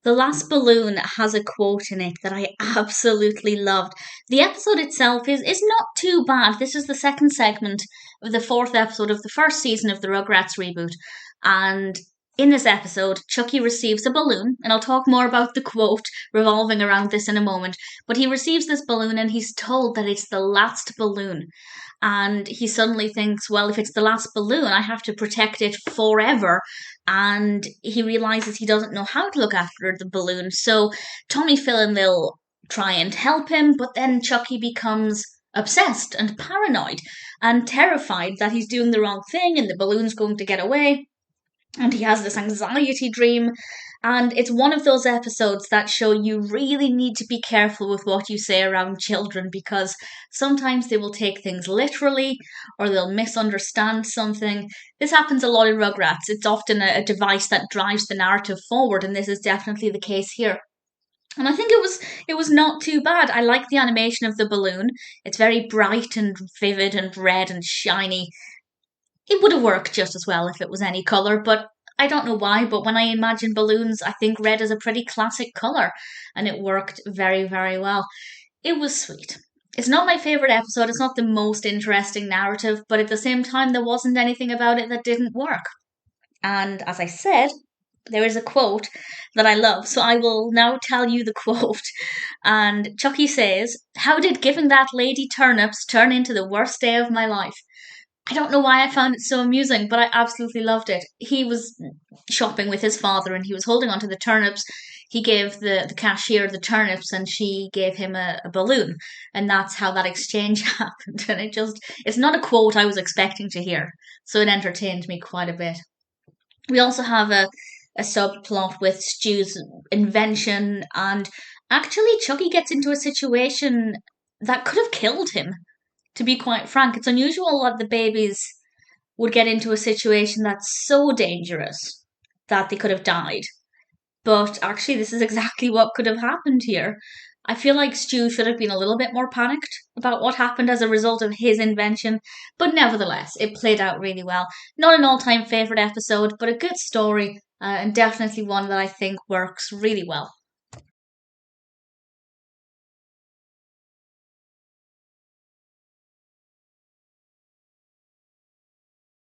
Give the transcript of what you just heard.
The last balloon has a quote in it that I absolutely loved. The episode itself is not too bad. This is the second segment of the fourth episode of the first season of the Rugrats reboot. And in this episode, Chuckie receives a balloon, and I'll talk more about the quote revolving around this in a moment. But he receives this balloon and he's told that it's the last balloon. And he suddenly thinks, well, if it's the last balloon, I have to protect it forever. And he realizes he doesn't know how to look after the balloon. So Tommy, Phil, and Lil try and help him, but then Chuckie becomes obsessed and paranoid and terrified that he's doing the wrong thing and the balloon's going to get away. And he has this anxiety dream. And it's one of those episodes that show you really need to be careful with what you say around children because sometimes they will take things literally or they'll misunderstand something. This happens a lot in Rugrats. It's often a device that drives the narrative forward, and this is definitely the case here. And I think it was not too bad. I like the animation of the balloon. It's very bright and vivid and red and shiny. It would have worked just as well if it was any colour, but I don't know why, but when I imagine balloons, I think red is a pretty classic colour, and it worked very, very well. It was sweet. It's not my favourite episode, it's not the most interesting narrative, but at the same time, there wasn't anything about it that didn't work. And as I said, there is a quote that I love, so I will now tell you the quote. And Chuckie says, "How did giving that lady turnips turn into the worst day of my life?" I don't know why I found it so amusing, but I absolutely loved it. He was shopping with his father and he was holding onto the turnips. He gave the cashier the turnips and she gave him a balloon. And that's how that exchange happened. And it's not a quote I was expecting to hear. So it entertained me quite a bit. We also have a subplot with Stu's invention, and actually Chuckie gets into a situation that could have killed him. To be quite frank, it's unusual that the babies would get into a situation that's so dangerous that they could have died. But actually, this is exactly what could have happened here. I feel like Stu should have been a little bit more panicked about what happened as a result of his invention, but nevertheless, it played out really well. Not an all time favourite episode, but a good story, and definitely one that I think works really well.